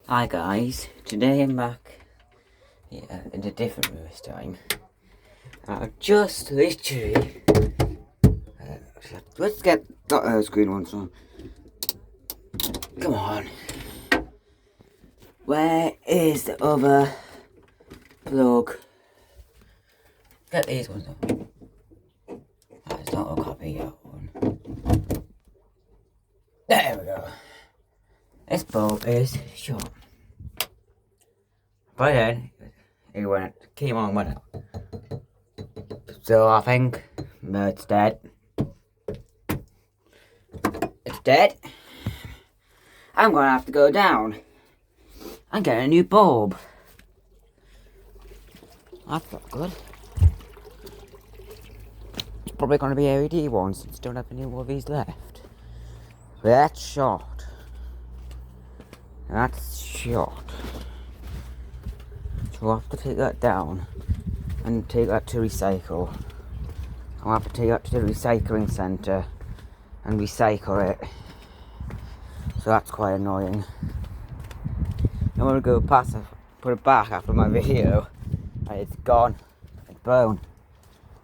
Hi guys, today I'm back in a different room this time. I just literally let's get that screen once on. Come on. Where is the other plug? Get these ones on. That's not a copy of one. There we go. This bulb is short. But then came on went out. So I think it's dead. It's dead. I'm gonna have to go down and get a new bulb. That's not good. It's probably gonna be LED ones since I don't have any more of these left. That's short. That's short. So I'll have to take that down and take that to recycle. I'll have to take that to the recycling centre and recycle it. So that's quite annoying. I'm gonna go past it, put it back after my video, and it's gone. It's blown.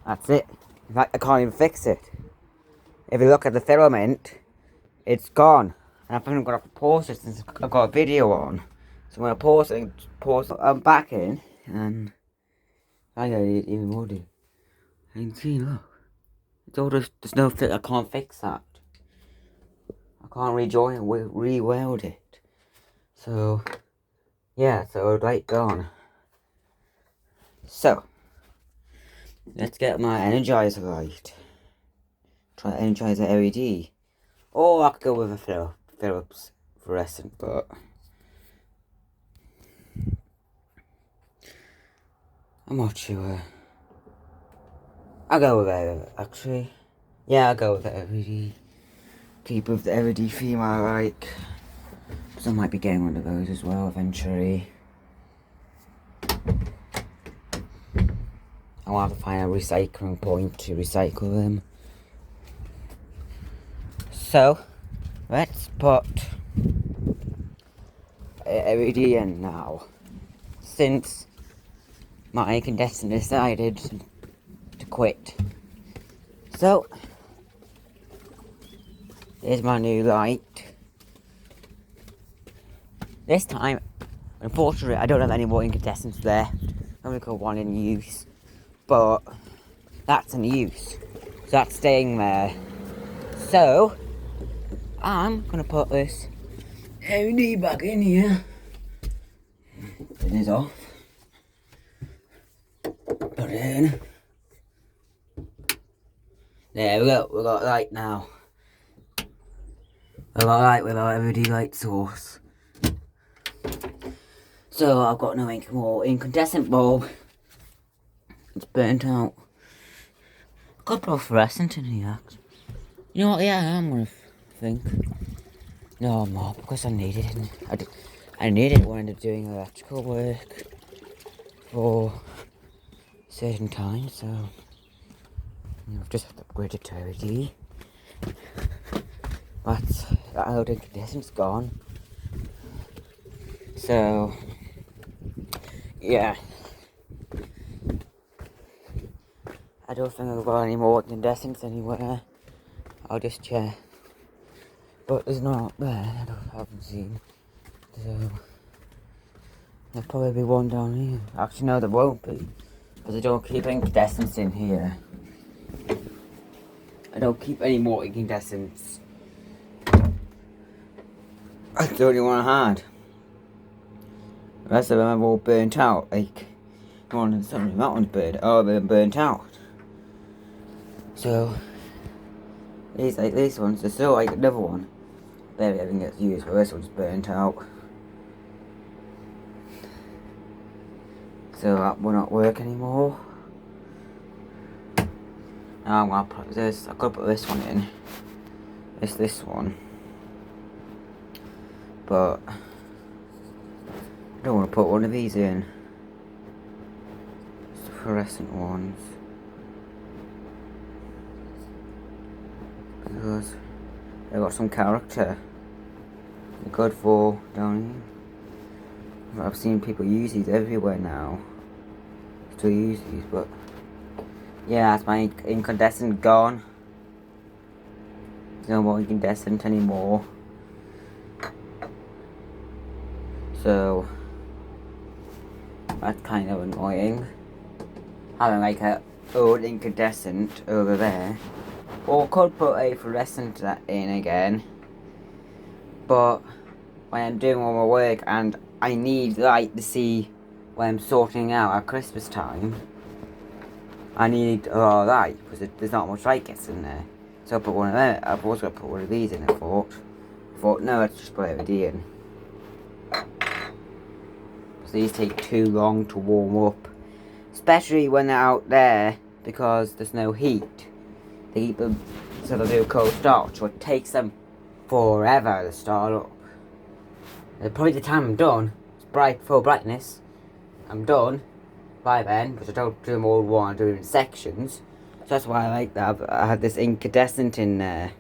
That's it. In fact, I can't even fix it. If you look at the filament, it's gone. And I think I'm gonna have to pause it since I've got a video on. So I'm gonna pause it, I'm back in, and I gotta even more do. You can see, look. It's all just, there's no I can't fix that. I can't rejoin it, re-weld it. So, yeah, so light gone. So, let's get my energizer light. Try to energize the LED. Or I could go with a Philips fluorescent, but I'm not sure. I'll go with it, actually. Yeah, I'll go with the LED. Keep with the LED theme I like. Because I might be getting one of those as well eventually. I'll have to find a recycling point to recycle them. So, let's put LED in now. Since my incandescent decided to quit. So, here's my new light. This time, unfortunately, I don't have any more incandescents left. I've only got one in use. But that's in use. So that's staying there. So, I'm gonna put this LED back in here. Turn this off. Put it in. There we go, we got light now. We got light with our LED light source. So I've got no more incandescent bulb. It's burnt out. Got a fluorescent in here. You know what? Yeah, I'm gonna think. No, I'm not, because I needed it. I needed it when I ended up doing electrical work for certain times. So I've just upgraded to LED. But that old incandescent's gone. So yeah. I don't think I've got any more incandescents anywhere. I'll just check. But there's not there, I haven't seen. So there'll probably be one down here. Actually no, there won't be. Because I don't keep incandescents in here. I don't keep any more incandescents. That's the only one I had. The rest of them have all burnt out. Like, that one's burnt. Oh, they're burnt out. So, these ones, there's still like another one. Barely everything gets used, but this one's burnt out. So that will not work anymore. Now I'm gonna put this, I've got to put this one in. It's this one. But, I don't want to put one of these in. It's the fluorescent ones. Because they got some character. They're good for down here. I've seen people use these everywhere now. Still use these, but yeah, that's my incandescent gone. There's no more incandescent anymore. So that's kind of annoying. Having like a old incandescent over there. Or could put a fluorescent in again. But when I'm doing all my work and I need light to see when I'm sorting out at Christmas time, I need a lot of light because there's not much light gets in there. So I put one of them. I've also got to put one of these in. I thought no, let's just put LED in. So these take too long to warm up, especially when they're out there because there's no heat. They keep them so they do a cold start, so it takes them forever to start up. And probably the time I'm done, it's full brightness. I'm done by then, because I don't do them all in one, I do them in sections. So that's why I like that. I had this incandescent in there.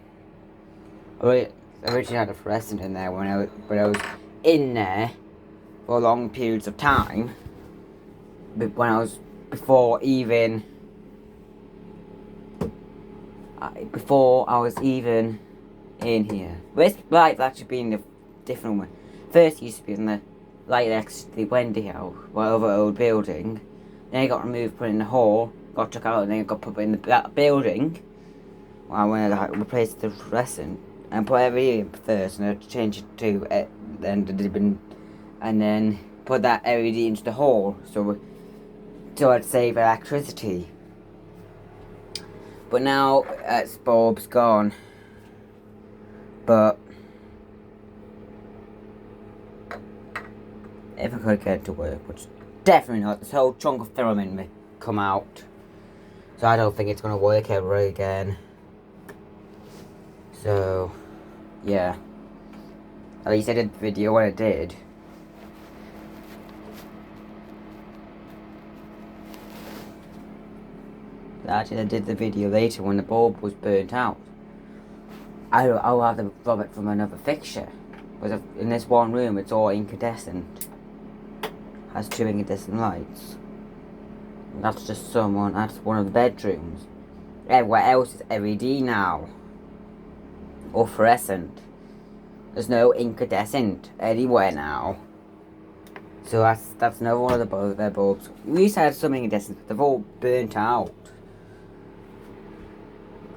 I originally had a fluorescent in there when I was in there for long periods of time. But when I was before I was even in here. This light's actually been a different one. First used to be in the light next to the Wendy House, over old building. Then it got removed, put in the hall, got took out, and then it got put in that building. Well, when I replaced the fluorescent and put everything in first, and I changed it to and then put that LED into the hall, so I'd save electricity. But now its bulb's gone. But if I could get it to work, which definitely not, this whole chunk of filament may come out. So I don't think it's going to work ever again. So, yeah. At least I did the video when I did. Actually, I did the video later when the bulb was burnt out. I'll have to rob it from another fixture. Because in this one room, it's all incandescent. Has 2 incandescent lights. And that's that's one of the bedrooms. Everywhere else is LED now. Or fluorescent. There's no incandescent anywhere now. So that's another one of their bulbs. We used to have some incandescent, but they've all burnt out.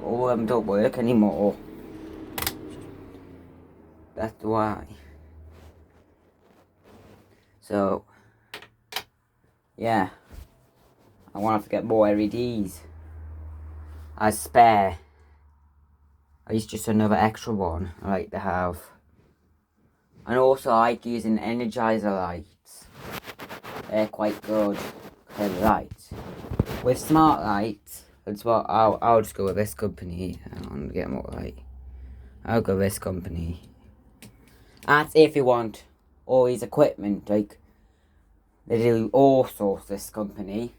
All of them don't work anymore. That's why. So, yeah. I want to get more LEDs. As spare. At least just another extra one I like to have. And also I like using Energizer lights. They're quite good. Heavy lights. With smart lights, that's what I'll just go with this company. I want to get more light. I'll go with this company. That's if you want all these equipment, like they do all sorts, this company.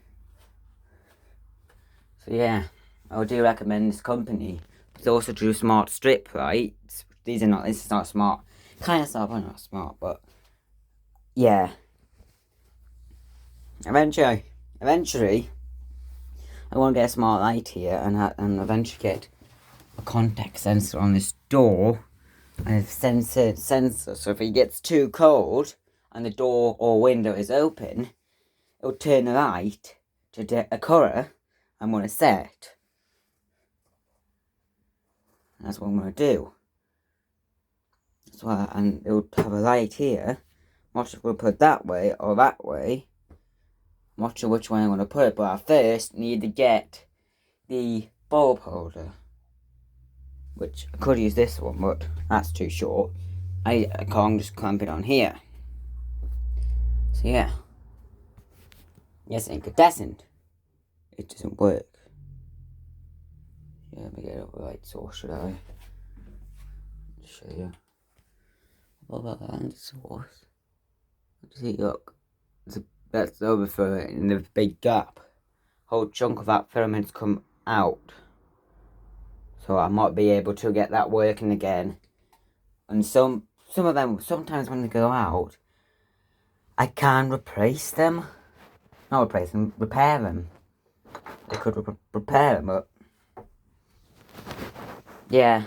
So yeah, I do recommend this company. They also do smart strip lights. This is not smart. Kind of smart, but not smart, but yeah. Eventually, I want to get a smart light here and eventually get a contact sensor on this door. And a sensor, so if it gets too cold and the door or window is open, it'll turn the light to a colour I'm going to set. That's what I'm going to do. That's why, and it'll have a light here. I'm not sure if we'll put it that way or that way. I'm not sure which way I'm going to put it, but I first need to get the bulb holder. Which I could use this one, but that's too short. I can't just clamp it on here. So yeah. Yes, incandescent. It doesn't work. Yeah, let me get it right source, should I? Show you. What about that source? See, look. That's over for in the big gap. Whole chunk of that filament's come out. So I might be able to get that working again. And some of them, sometimes when they go out, I can replace them. Not replace them, repair them. I could repair them, but yeah,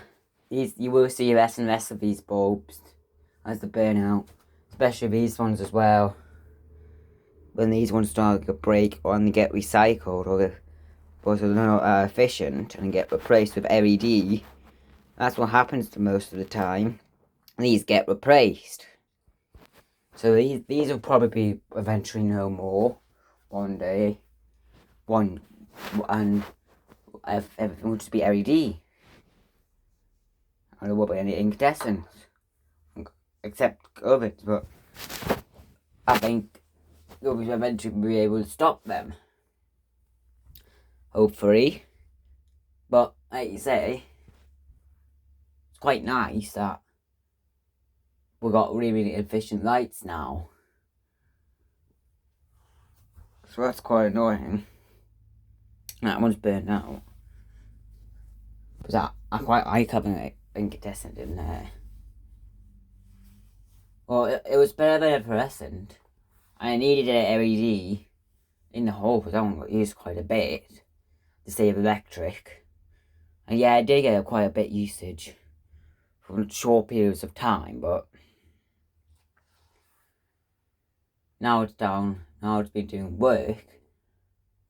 you will see less and less of these bulbs as they burn out, especially these ones as well. When these ones start to break or they get recycled or they're not efficient and get replaced with LED, that's what happens to most of the time. These get replaced. So these will probably be eventually no more one day. And everything will just be LED. And there won't be any incandescent. Except ovens, but I think you'll eventually be able to stop them. Hopefully. But like you say, it's quite nice that we've got really efficient lights now. So that's quite annoying. That one's burnt out. Because I quite like having an incandescent in there. Well, it was better than a fluorescent. I needed an LED in the hole because that one got used quite a bit to save electric. And yeah, I did get quite a bit usage for short periods of time, but now it's down. Now it's been doing work,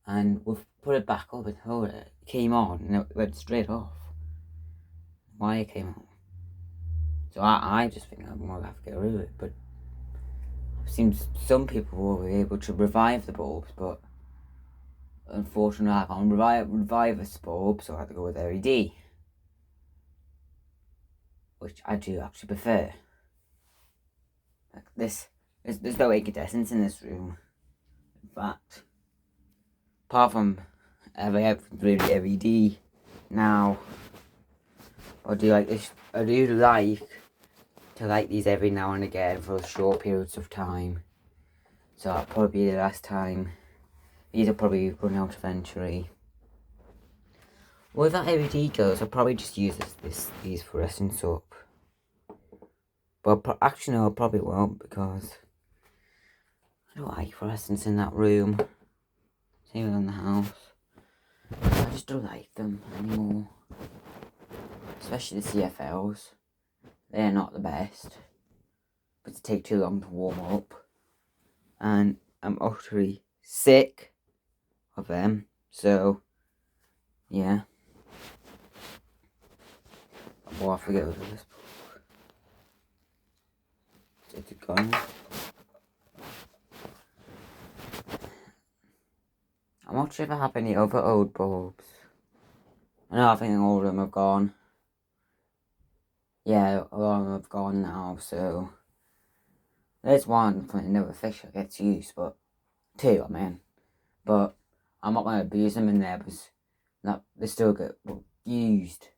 and we've put it back up and hold it. It came on and it went straight off. Why it came on? So I just think I'm gonna have to get rid of it. But it seems some people will be able to revive the bulbs, but unfortunately I can't revive this bulb, so I have to go with LED, which I do actually prefer. Like this, there's no incandescence in this room. In fact, apart from everything really LED now. I do like this. I do like to light these every now and again for short periods of time. So that'll probably be the last time. These will probably run out eventually. Well, if that LED goes, I'll probably just use these fluorescents up. But actually, no, I probably won't because I don't like fluorescents in that room. Same in the house. I just don't like them anymore. Especially the CFLs. They're not the best. But they take too long to warm up. And I'm utterly sick of them. So, yeah. Well, I forget what it was. Is it gone? I'm not sure if I have any other old bulbs. I think all of them have gone. Yeah, a lot of them have gone now, so there's one from another fish that gets used, but two, I mean. But I'm not going to abuse them in there because they still get used.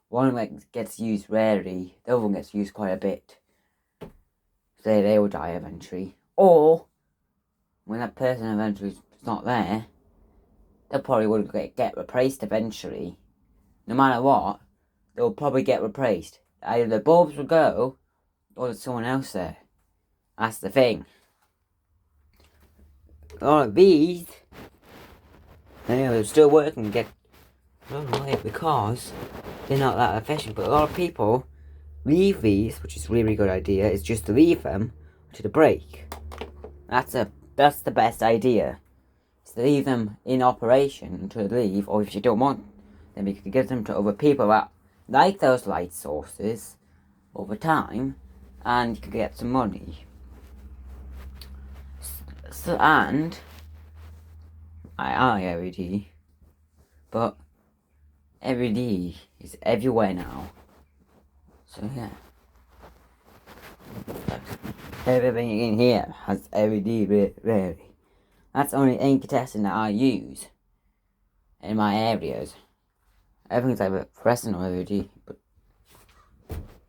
One of them gets used rarely, the other one gets used quite a bit. So they will die eventually. Or, when that person eventually is not there, they'll probably will get replaced eventually. No matter what, they'll probably get replaced. Either the bulbs will go, or there's someone else there. That's the thing. All of these, they're still working. I don't know why, because they're not that efficient. But a lot of people leave these, which is a really good idea, is just to leave them to the break. That's the best idea. Is to leave them in operation until they leave, or if you don't want, then we can give them to other people that like those light sources over time, and you can get some money. So, and I LED, but LED is everywhere now. So yeah, everything in here has LED. Really, that's only incandescent that I use in my areas. Everything's either fluorescent or LED, but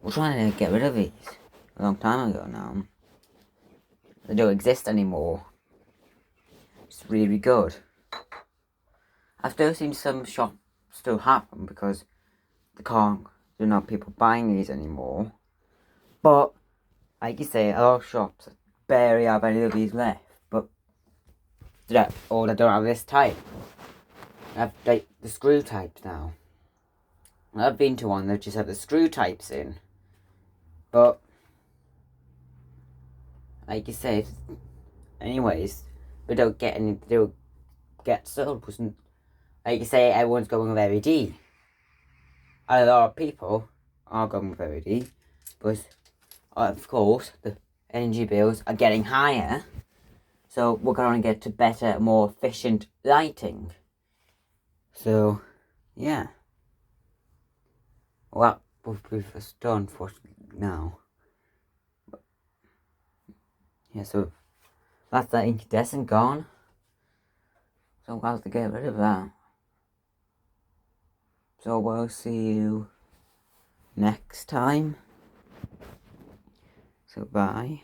we're trying to get rid of these a long time ago now. They don't exist anymore. It's really good. I've still seen some shops still have them because there's not people buying these anymore. But, like you say, a lot of shops barely have any of these left, but I don't have this type. I have like the screw types now. I've been to one that just had the screw types in, but like you said, anyways, they don't get sold. Wasn't like you say, everyone's going with LED. A lot of people are going with LED, but of course the energy bills are getting higher, so we're going to get to better, more efficient lighting. So, yeah. Well, we've done for now. Yeah, so that's that incandescent gone. So we'll have to get rid of that. So we'll see you next time. So bye.